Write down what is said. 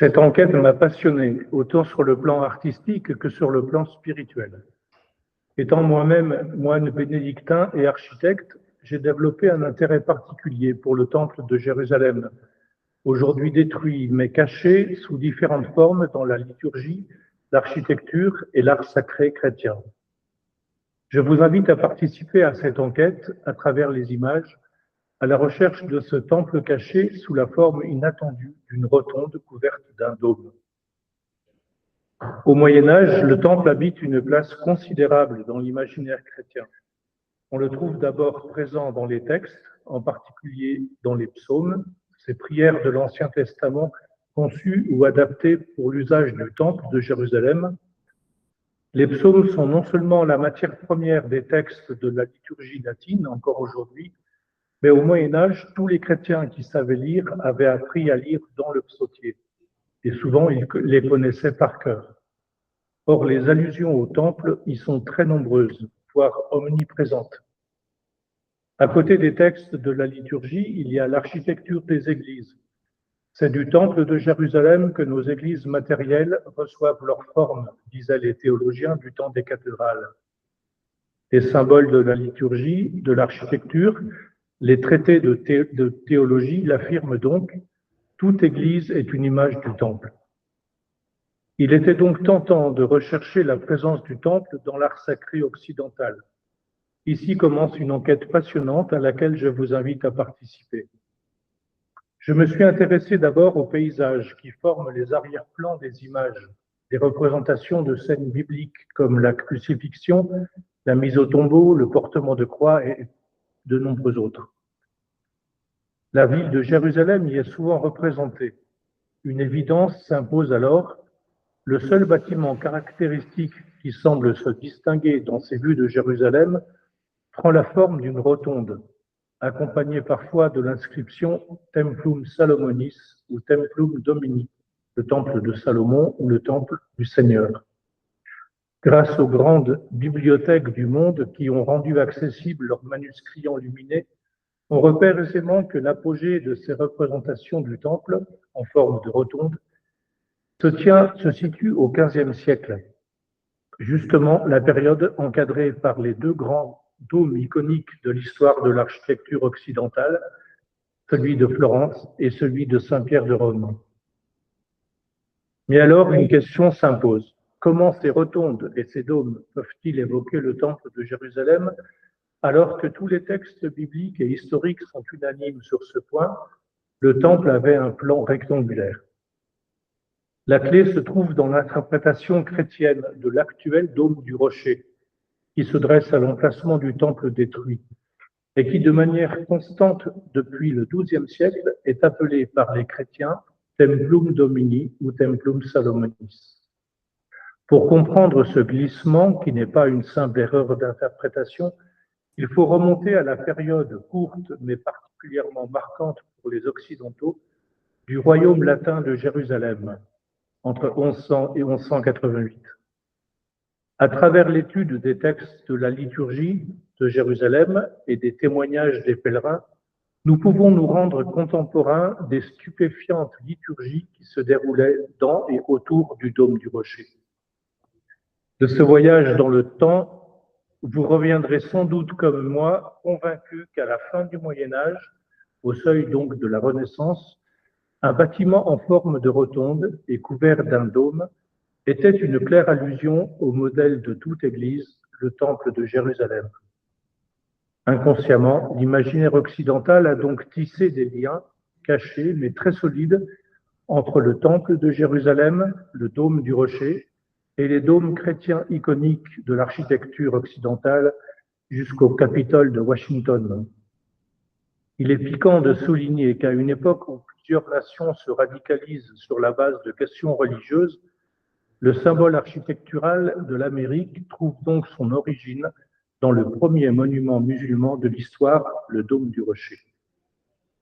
Cette enquête m'a passionné, autant sur le plan artistique que sur le plan spirituel. Étant moi-même moine bénédictin et architecte, j'ai développé un intérêt particulier pour le temple de Jérusalem, aujourd'hui détruit mais caché sous différentes formes dans la liturgie, l'architecture et l'art sacré chrétien. Je vous invite à participer à cette enquête à travers les images, à la recherche de ce temple caché sous la forme inattendue d'une rotonde couverte d'un dôme. Au Moyen Âge, le temple habite une place considérable dans l'imaginaire chrétien. On le trouve d'abord présent dans les textes, en particulier dans les psaumes, ces prières de l'Ancien Testament conçues ou adaptées pour l'usage du temple de Jérusalem. Les psaumes sont non seulement la matière première des textes de la liturgie latine, encore aujourd'hui, mais au Moyen Âge, tous les chrétiens qui savaient lire avaient appris à lire dans le psautier, et souvent ils les connaissaient par cœur. Or, les allusions au temple y sont très nombreuses, voire omniprésentes. À côté des textes de la liturgie, il y a l'architecture des églises. C'est du temple de Jérusalem que nos églises matérielles reçoivent leur forme, disaient les théologiens du temps des cathédrales. Les symboles de la liturgie, de l'architecture, les traités de théologie l'affirment donc, toute église est une image du temple. Il était donc tentant de rechercher la présence du temple dans l'art sacré occidental. Ici commence une enquête passionnante à laquelle je vous invite à participer. Je me suis intéressé d'abord aux paysages qui forment les arrière-plans des images, des représentations de scènes bibliques comme la crucifixion, la mise au tombeau, le portement de croix et de nombreux autres. La ville de Jérusalem y est souvent représentée. Une évidence s'impose alors. Le seul bâtiment caractéristique qui semble se distinguer dans ces vues de Jérusalem prend la forme d'une rotonde, accompagnée parfois de l'inscription Templum Salomonis ou Templum Domini, le temple de Salomon ou le temple du Seigneur. Grâce aux grandes bibliothèques du monde qui ont rendu accessibles leurs manuscrits enluminés, on repère aisément que l'apogée de ces représentations du temple, en forme de rotonde, se situe au XVe siècle, justement la période encadrée par les deux grands dômes iconiques de l'histoire de l'architecture occidentale, celui de Florence et celui de Saint-Pierre de Rome. Mais alors, une question s'impose. Comment ces rotondes et ces dômes peuvent-ils évoquer le temple de Jérusalem alors que tous les textes bibliques et historiques sont unanimes sur ce point? Le temple avait un plan rectangulaire. La clé se trouve dans l'interprétation chrétienne de l'actuel dôme du rocher, qui se dresse à l'emplacement du temple détruit, et qui, de manière constante depuis le XIIe siècle, est appelé par les chrétiens Templum Domini ou Templum Salomonis. Pour comprendre ce glissement, qui n'est pas une simple erreur d'interprétation, il faut remonter à la période courte mais particulièrement marquante pour les Occidentaux du royaume latin de Jérusalem, entre 1100 et 1188. À travers l'étude des textes de la liturgie de Jérusalem et des témoignages des pèlerins, nous pouvons nous rendre contemporains des stupéfiantes liturgies qui se déroulaient dans et autour du dôme du rocher. De ce voyage dans le temps, vous reviendrez sans doute comme moi, convaincus qu'à la fin du Moyen Âge, au seuil donc de la Renaissance, un bâtiment en forme de rotonde et couvert d'un dôme était une claire allusion au modèle de toute Église, le Temple de Jérusalem. Inconsciemment, l'imaginaire occidental a donc tissé des liens cachés mais très solides entre le Temple de Jérusalem, le dôme du rocher, et les dômes chrétiens iconiques de l'architecture occidentale jusqu'au Capitole de Washington. Il est piquant de souligner qu'à une époque où plusieurs nations se radicalisent sur la base de questions religieuses, le symbole architectural de l'Amérique trouve donc son origine dans le premier monument musulman de l'histoire, le Dôme du Rocher.